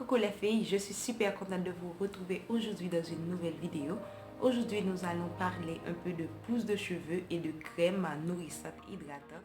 Coucou les filles, je suis super contente de vous retrouver aujourd'hui dans une nouvelle vidéo. Aujourd'hui, nous allons parler un peu de pousse de cheveux et de crème nourrissante hydratante.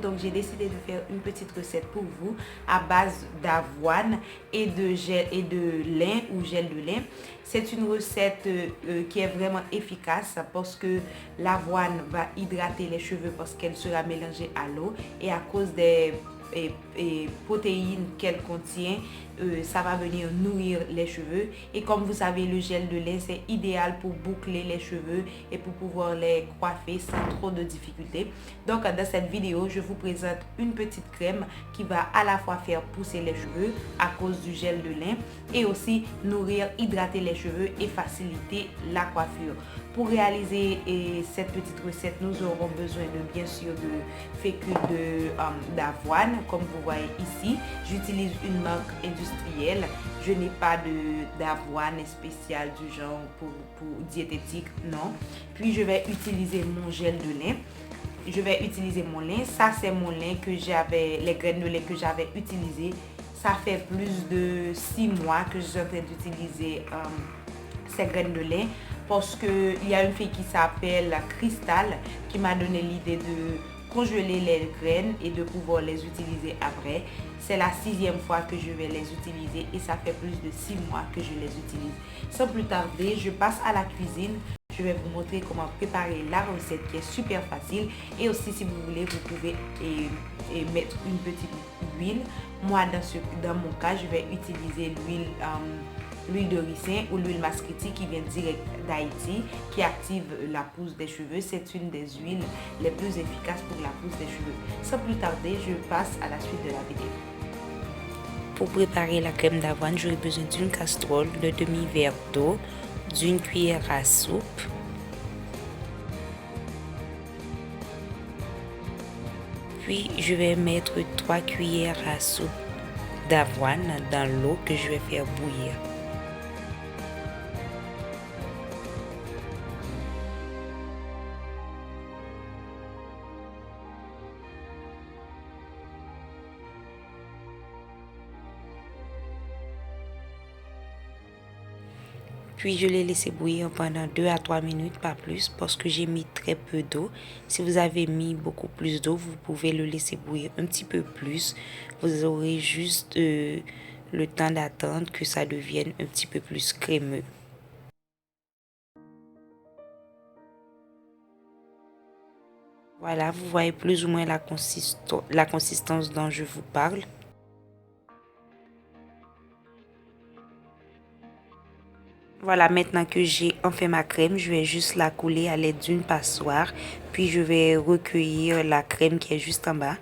Donc j'ai décidé de faire une petite recette pour vous à base d'avoine et de gel et de lin ou gel de lin. C'est une recette qui est vraiment efficace parce que l'avoine va hydrater les cheveux parce qu'elle sera mélangée à l'eau et à cause des protéines qu'elle contient, ça va venir nourrir les cheveux. Et comme vous savez, le gel de lait c'est idéal pour boucler les cheveux et pour pouvoir les coiffer sans trop de difficultés. Donc dans cette vidéo, je vous présente une petite crème qui va à la fois faire pousser les cheveux à cause du gel de lin et aussi nourrir, hydrater les cheveux et faciliter la coiffure. Pour réaliser cette petite recette, nous aurons besoin de bien sûr de fécule d'avoine, comme vous voyez ici. J'utilise une marque industrielle. Je n'ai pas d'avoine spéciale du genre pour diététique, non. Puis je vais utiliser mon gel de lin. Je vais utiliser mon lin. Ça c'est mon lin que j'avais, les graines de lin que j'avais utilisées. Ça fait plus de 6 mois que je suis en train d'utiliser ces graines de lin parce qu'il y a une fille qui s'appelle Cristal qui m'a donné l'idée de congeler les graines et de pouvoir les utiliser après. C'est la 6e fois que je vais les utiliser et ça fait plus de 6 mois que je les utilise. Sans plus tarder, je passe à la cuisine. Je vais vous montrer comment préparer la recette qui est super facile. Et aussi, si vous voulez, vous pouvez mettre une petite huile. Moi, dans mon cas, je vais utiliser l'huile de ricin ou l'huile mascriti qui vient direct d'Haïti, qui active la pousse des cheveux. C'est une des huiles les plus efficaces pour la pousse des cheveux. Sans plus tarder, je passe à la suite de la vidéo. Pour préparer la crème d'avoine, j'aurai besoin d'une casserole, de demi-verre d'eau, d'une cuillère à soupe, puis je vais mettre 3 cuillères à soupe d'avoine dans l'eau que je vais faire bouillir. Puis je l'ai laissé bouillir pendant 2 à 3 minutes, pas plus, parce que j'ai mis très peu d'eau. Si vous avez mis beaucoup plus d'eau, vous pouvez le laisser bouillir un petit peu plus. Vous aurez juste le temps d'attendre que ça devienne un petit peu plus crémeux. Voilà, vous voyez plus ou moins la consistance dont je vous parle. Voilà, maintenant que j'ai enfin ma crème, je vais juste la couler à l'aide d'une passoire. Puis je vais recueillir la crème qui est juste en bas.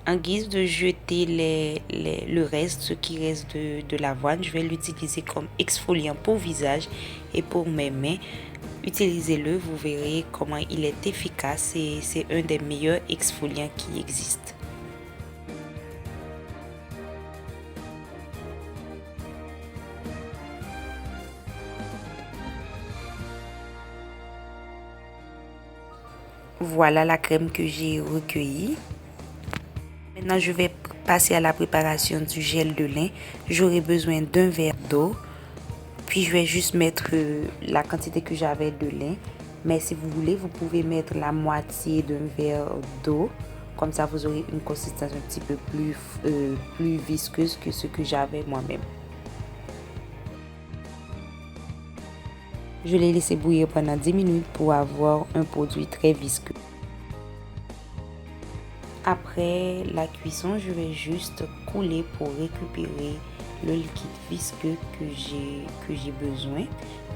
En guise de jeter le reste, ce qui reste de l'avoine, je vais l'utiliser comme exfoliant pour visage et pour mes mains. Utilisez-le, vous verrez comment il est efficace et c'est un des meilleurs exfoliants qui existent. Voilà la crème que j'ai recueillie. Maintenant, je vais passer à la préparation du gel de lin. J'aurai besoin d'un verre d'eau. Puis, je vais juste mettre la quantité que j'avais de lin. Mais si vous voulez, vous pouvez mettre la moitié d'un verre d'eau. Comme ça, vous aurez une consistance un petit peu plus visqueuse que ce que j'avais moi-même. Je l'ai laissé bouillir pendant 10 minutes pour avoir un produit très visqueux. Après la cuisson, je vais juste couler pour récupérer le liquide visqueux que j'ai besoin.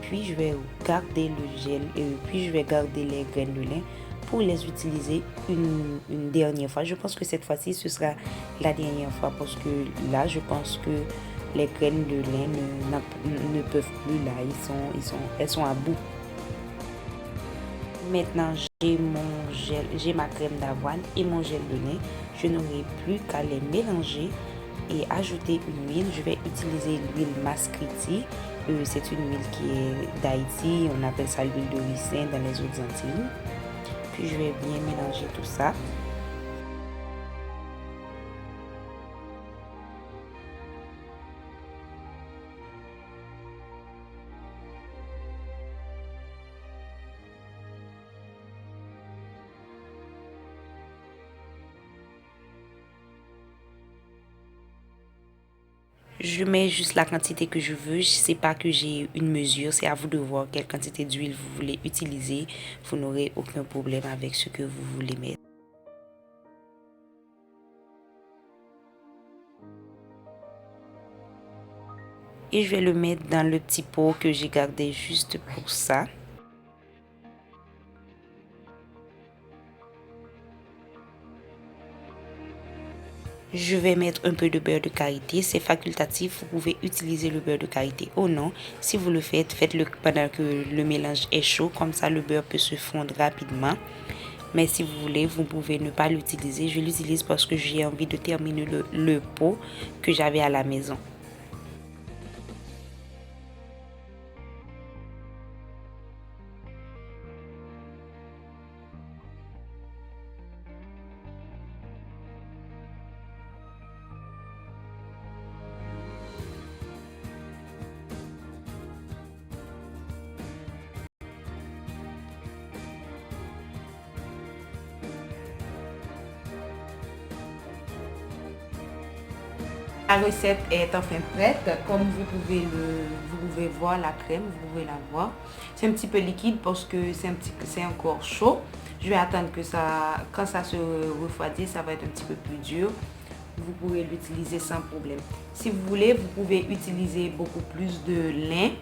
Puis je vais garder le gel et puis je vais garder les graines de lin pour les utiliser une dernière fois. Je pense que cette fois-ci, ce sera la dernière fois parce que là, je pense que les graines de lin ne peuvent plus là, elles sont à bout. Maintenant, j'ai ma crème d'avoine et mon gel de lin. Je n'aurai plus qu'à les mélanger et ajouter une huile. Je vais utiliser l'huile Mascriti. C'est une huile qui est d'Haïti. On appelle ça l'huile de ricin dans les autres Antilles. Puis je vais bien mélanger tout ça. Je mets juste la quantité que je veux. Je ne sais pas que j'ai une mesure. C'est à vous de voir quelle quantité d'huile vous voulez utiliser. Vous n'aurez aucun problème avec ce que vous voulez mettre. Et je vais le mettre dans le petit pot que j'ai gardé juste pour ça. Je vais mettre un peu de beurre de karité. C'est facultatif. Vous pouvez utiliser le beurre de karité ou non. Si vous le faites, faites-le pendant que le mélange est chaud. Comme ça, le beurre peut se fondre rapidement. Mais si vous voulez, vous pouvez ne pas l'utiliser. Je l'utilise parce que j'ai envie de terminer le pot que j'avais à la maison. La recette est enfin prête. Comme vous pouvez voir la crème, vous pouvez la voir. C'est un petit peu liquide parce que c'est encore chaud. Je vais attendre que quand ça se refroidit, ça va être un petit peu plus dur. Vous pourrez l'utiliser sans problème. Si vous voulez, vous pouvez utiliser beaucoup plus de lin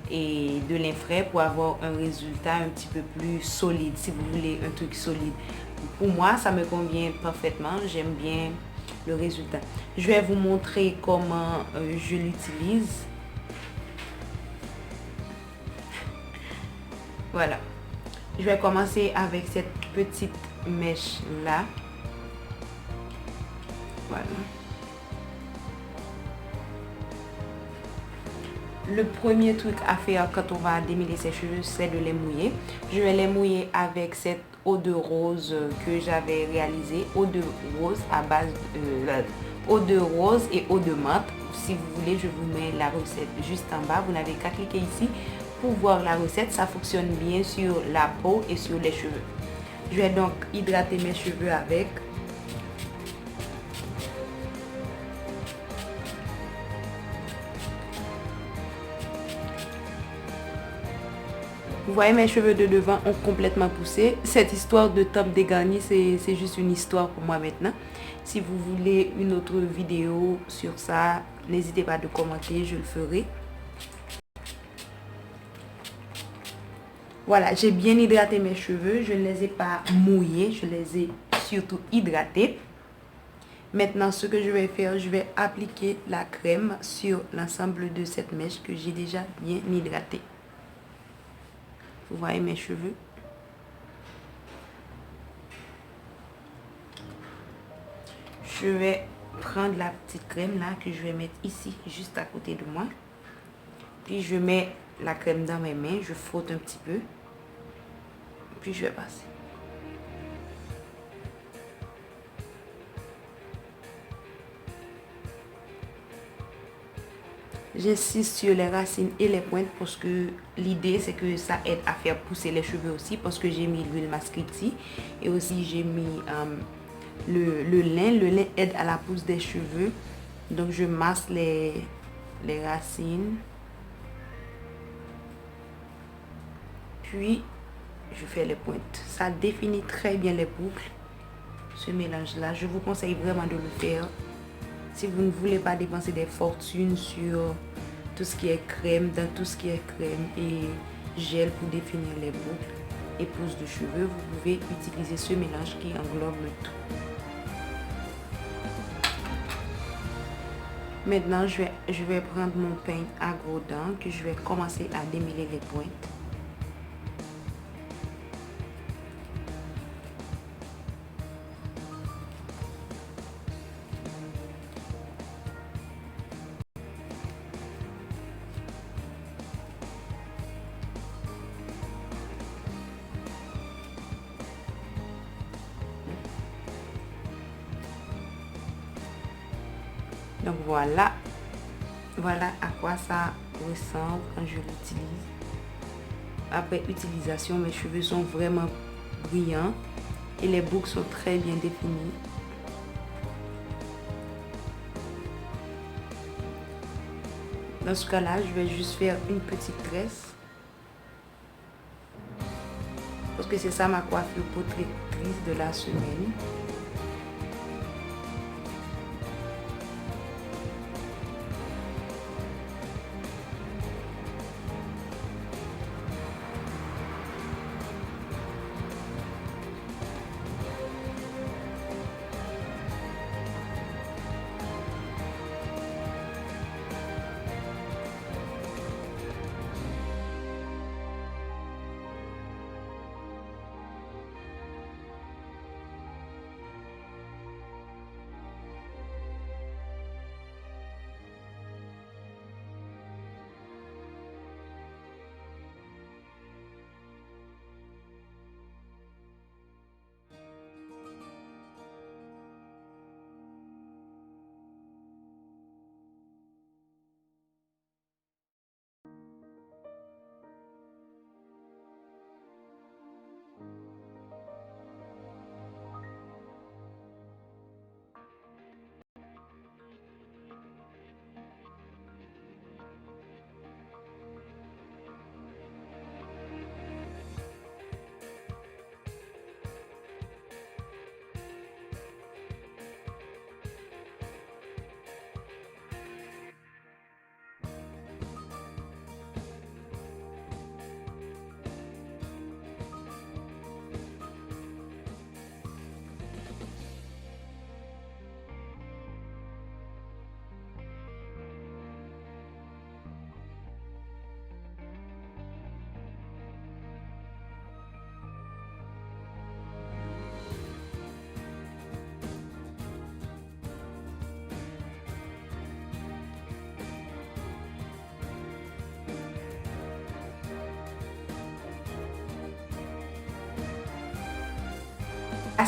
et de lin frais pour avoir un résultat un petit peu plus solide. Si vous voulez un truc solide. Pour moi, ça me convient parfaitement. J'aime bien le résultat. Je vais vous montrer comment je l'utilise. Voilà. Je vais commencer avec cette petite mèche là. Voilà. Le premier truc à faire quand on va démêler ses cheveux, c'est de les mouiller. Je vais les mouiller avec cette eau de rose que j'avais réalisée. Eau de rose à base eau de rose et eau de menthe. Si vous voulez, je vous mets la recette juste en bas. Vous n'avez qu'à cliquer ici pour voir la recette. Ça fonctionne bien sur la peau et sur les cheveux. Je vais donc hydrater mes cheveux avec. Vous voyez, mes cheveux de devant ont complètement poussé. Cette histoire de top dégarni, c'est juste une histoire pour moi maintenant. Si vous voulez une autre vidéo sur ça, n'hésitez pas de commenter, je le ferai. Voilà, j'ai bien hydraté mes cheveux. Je ne les ai pas mouillés, je les ai surtout hydratés. Maintenant, ce que je vais faire, je vais appliquer la crème sur l'ensemble de cette mèche que j'ai déjà bien hydratée. Vous voyez mes cheveux. Je vais prendre la petite crème là que je vais mettre ici, juste à côté de moi. Puis je mets la crème dans mes mains, je frotte un petit peu. Puis je vais passer. J'insiste sur les racines et les pointes parce que l'idée c'est que ça aide à faire pousser les cheveux aussi, parce que j'ai mis l'huile Mascriti et aussi j'ai mis le lin. Le lin aide à la pousse des cheveux. Donc je masse les racines. Puis je fais les pointes. Ça définit très bien les boucles. Ce mélange là, je vous conseille vraiment de le faire. Si vous ne voulez pas dépenser des fortunes sur tout ce qui est crème, dans tout ce qui est crème et gel pour définir les boucles et pousse de cheveux, vous pouvez utiliser ce mélange qui englobe le tout. Maintenant, je vais prendre mon pain à gros dents que je vais commencer à démêler les pointes. Donc voilà à quoi ça ressemble quand je l'utilise. Après utilisation, mes cheveux sont vraiment brillants et les boucles sont très bien définies. Dans ce cas-là, je vais juste faire une petite tresse parce que c'est ça ma coiffure protectrice de la semaine.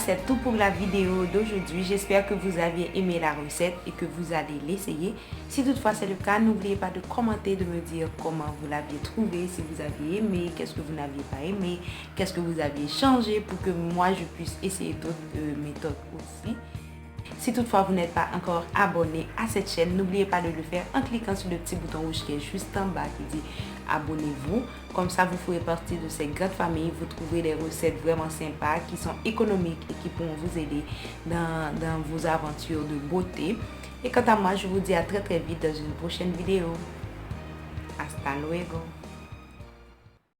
C'est tout pour la vidéo d'aujourd'hui. J'espère que vous avez aimé la recette et que vous allez l'essayer. Si toutefois c'est le cas, n'oubliez pas de commenter, de me dire comment vous l'aviez trouvé, si vous avez aimé, qu'est-ce que vous n'aviez pas aimé, qu'est-ce que vous aviez changé pour que moi je puisse essayer d'autres méthodes aussi. Si toutefois vous n'êtes pas encore abonné à cette chaîne, n'oubliez pas de le faire en cliquant sur le petit bouton rouge qui est juste en bas qui dit abonnez-vous. Comme ça, vous ferez partie de cette grande famille. Vous trouverez des recettes vraiment sympas qui sont économiques et qui pourront vous aider dans vos aventures de beauté. Et quant à moi, je vous dis à très vite dans une prochaine vidéo. Hasta luego.